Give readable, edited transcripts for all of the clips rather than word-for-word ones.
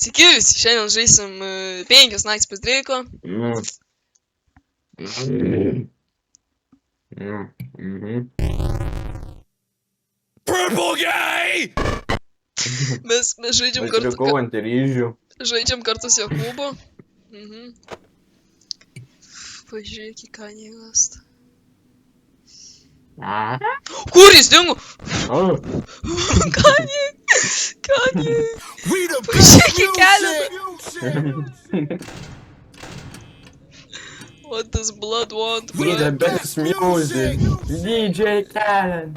Sveiki visi, šiandien žaisim 5 naktis pas Dreiko. Purple gay! Mes žaidžiam Aš kartu, likau ant ryžių. žaidžiam kartu su Jokūbu. Pažiūrėk į Kanye West. Kur jis dingo? Kanye! We the Pažiūrėk į kelią. music! What does blood want? We the best music. DJ Khaled.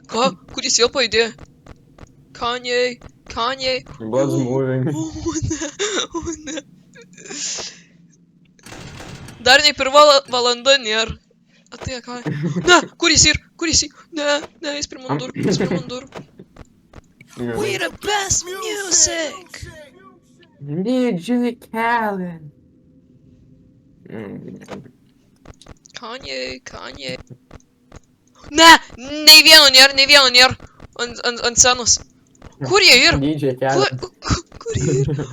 Ką? Kur jis vėl pajudėjo? Kanye. Blood's moving. O ne. Dar ne per valanda nėra. A tai ką? Ne, kur jis yra? Ne, jis prie man durų. We the best music! DJ Khaled. Kanye. Ne, nei vieno nėra. Ant scenos. Kur jie yra? DJ Khaled. Kur jie yra?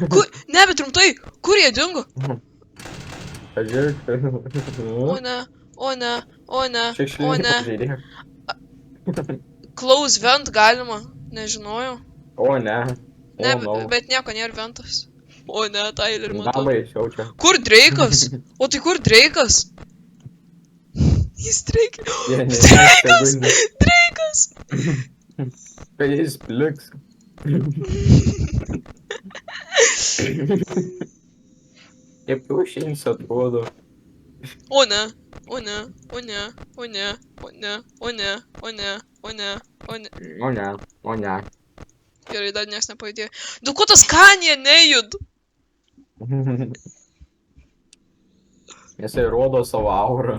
Ne, bet rimtai, kur jie dingo? Pažiūrėk. O ne. Šešėlinį pažiūrėk. Close vent galima, nežinojau. O ne. Ne, O no. bet nieko nėra ventas. O ne, Tyler, matau. Labai siaučia. Kur Dreikas? O tai kur Dreikas? Jis Dreikas. Dreikas! Kai jis pliks. Kaip kiaušinis atrodo. O ne. O ne. Gerai, dar nieks nepajudėjo. Dėl ko tas Kanye nejud? Jisai rodo savo aurą.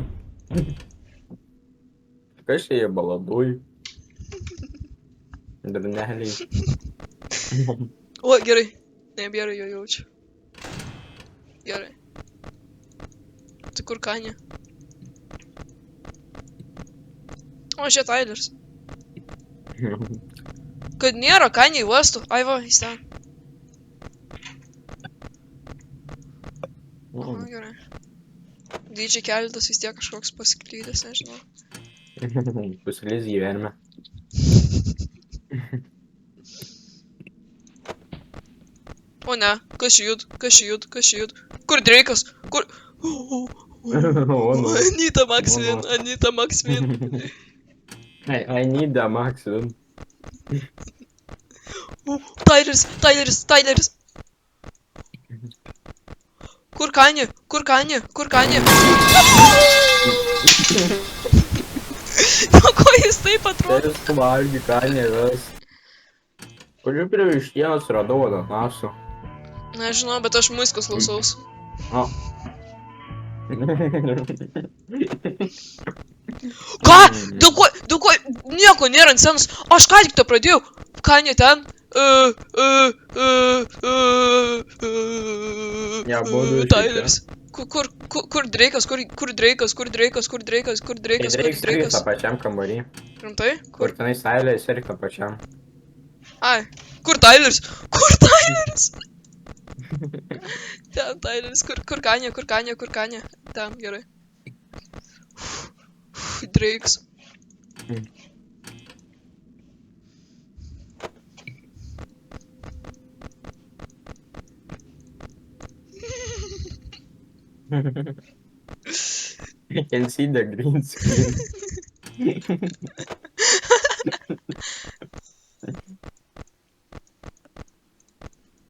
Kas čia jie baladui? Durneliai. O, gerai. Nebėra jo jaučiu. Gerai. Tai kur Kanye? O, čia Tyleris. Kad nėra Kanye Westų. Ai va, jis ten. O, gerai. DJ Keledas vis tiek kažkoks pasiklydęs, nežinau. Pusilis gyvenime. O ne, kas čia jud? Kur Dreikas? Kur? O no. Anita Maxwin. I need a maximum. Tyleris. Kur Kanye? Nuo ko jis taip atrodo? Teris suvalgy Kanye'as. Kurių prie vištienos radau ananasų? Nežinau, bet aš muzikus klausaus. O. Ką? Dėl ko? Nieko nėra ant scenos. Aš ką tik to pradėjau. Kanye ten. Tyleris. Kur Dreikas? Dreikas irgi tą pačiam kambarį. Rimtai? Kur tenai Tyleris irgi tą pačiam. Ai. Kur Tyleris? Ten Tyleris. Kur Kanye? Ten, gerai. Dreikas. You can see the green screen.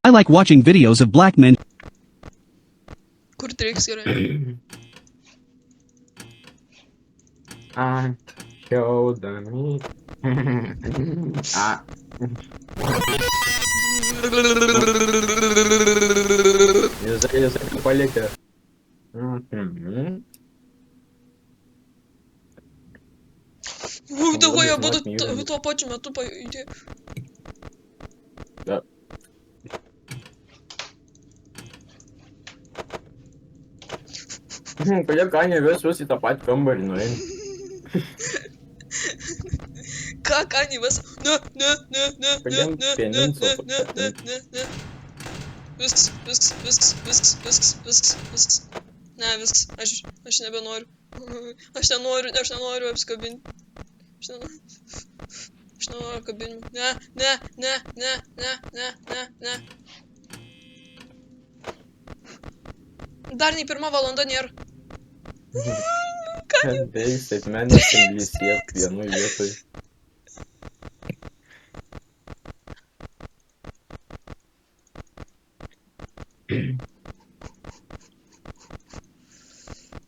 I like watching videos of black men. Kur Dreikas gerai? I showed them. Jisai palikė. Dabar jie būtų tuo pačiu metu pajudėjo. Kodėl Kanye visus į tą patį kambarį nueina? Ką Kanye West? ne, ne, ne, ne, ne, Paimk ne, ne, pianinso, ne, ne, ne, ne, ne. Viskas, viskas, viskas, viskas, viskas, viskas, viskas. Ne, viskas, aš nebenoriu. Aš nenoriu apsikabinti. Aš nenoriu kabinimų. Ne, ne, ne, ne, ne, ne, ne, ne. Dar nei 1 valanda nėra. Veiks taip menis inglisiet vienoj vietoj.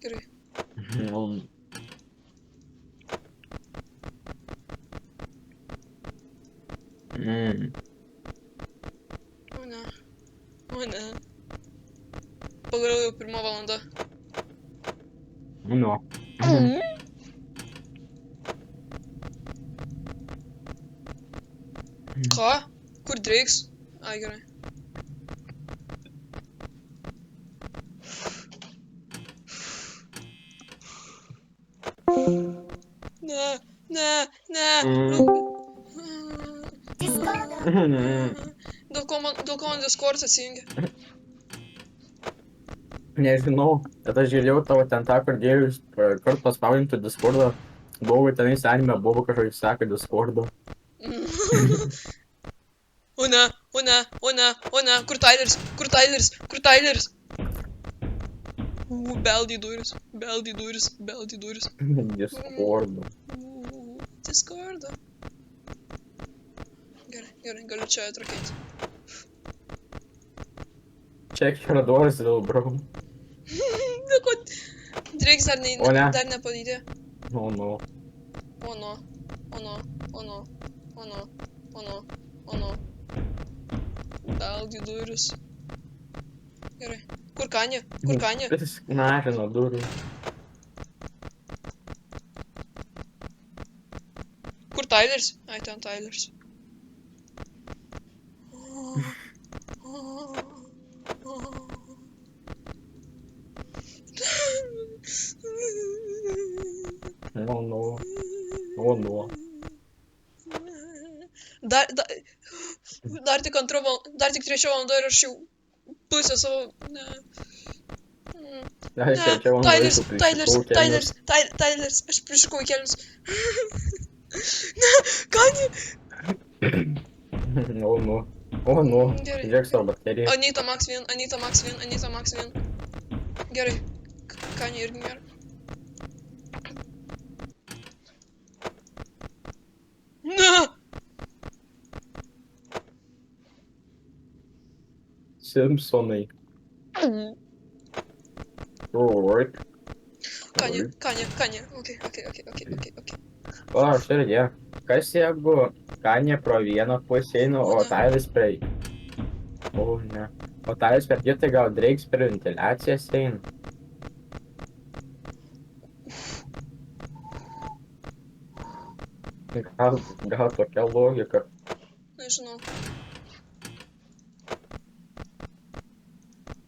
Gerai. O ne. O ne. Pagaliau jau 1 valanda. Nu. Ką? Kur Drakes? Ai, gerai. Ne, ne, ne. Dėl ko man Discord atsijungia? Nežinau, bet aš žiūrėjau tavo ten tą, kur dėjus kart paspaudintų Discordą. Buvau tenais anime, buvo kažkokį seka Discordo. O ne, o ne, o ne, o ne. Kur Tyleris? Kur Tyleris? Kur Tyleris? Beldi duris, beldi duris, beldi duris. Discordo. Discordo. Gerai, gerai, galiu čia atrakėti. Check your doors, little bro. Dako, Drakes dar O ne. nepadydė. Oh no. O no, o no, o no, o no, o no, o no. Beldi duris. Gerai. Kur Kanye? Kur Kanye? Mažino durų. Kur Tyleris? Ai, ten Tyleris. Oh no. Oh no. Dar tik 3 valanda ir aš jau pusę savo... Ne. Tyleris, aš prišikau į kelius. Ne, Kanye! Oh no. Oh no. Gerai. Žiūrėk savo bakteriją. Anita Max 1. Gerai. Kanye irgi gerai. Ne! Simpsonai. Alright. Kanye. Okay. O, aš turiu idėją. Kas jeigu Kanye pro vieną pusę eina, o Tyleris per... O, ne. O Tyleris per kitą, gal Drakes per ventiliacijas eina? Gal tokia logika. Nežinau.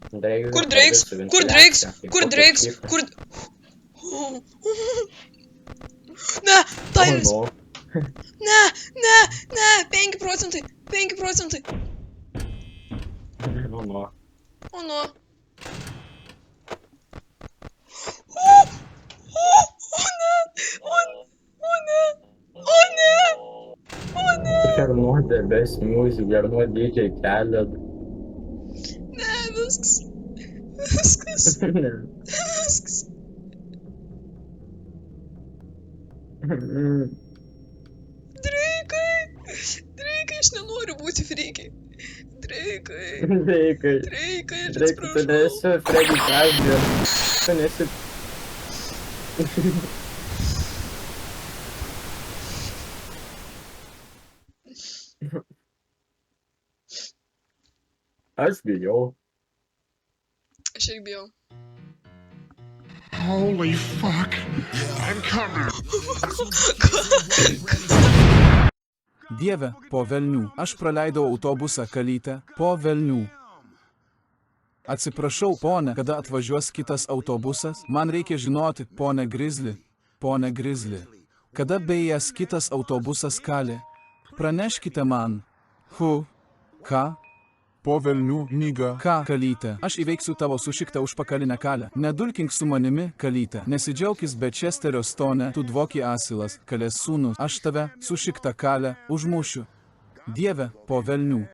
Drakes Kur per Drakes? visą Kur Drakes? ventiliaciją. Kur Tai Drakes? kokia Kur... Ne, Tyleris! Oh, Ne, 5%! 5%! no. Oh, no. O no. O ne! Ar nuo the best music, ar nuo DJ Khaled. Ne, viskas. Draikai, aš nenoriu būti frikiai. Draikai, Draikai. aš Drake, tu atsiprašau. nesi Freddy Kazner. Tu nesi... Aš bijau. Aš irgi bijau. Holy fuck. I'm coming. Dieve, po velnių, aš praleidau autobusą Kalytę, po velnių. Atsiprašau, pone, kada atvažiuos kitas autobusas, man reikia žinoti, pone Grizzly, kada beijas kitas autobusas Kalė. Praneškite man. Ką? Po velnių, Myga. Ką, kalyte? Aš įveiksiu tavo sušiktą užpakalinę kalę. Nedulkink su manimi, kalyte. Nesidžiaukis be Česterio Stone, tu dvoki asilas, kalės sūnus. Aš tave, sušiktą kalę, užmušiu. Dieve, po velnių.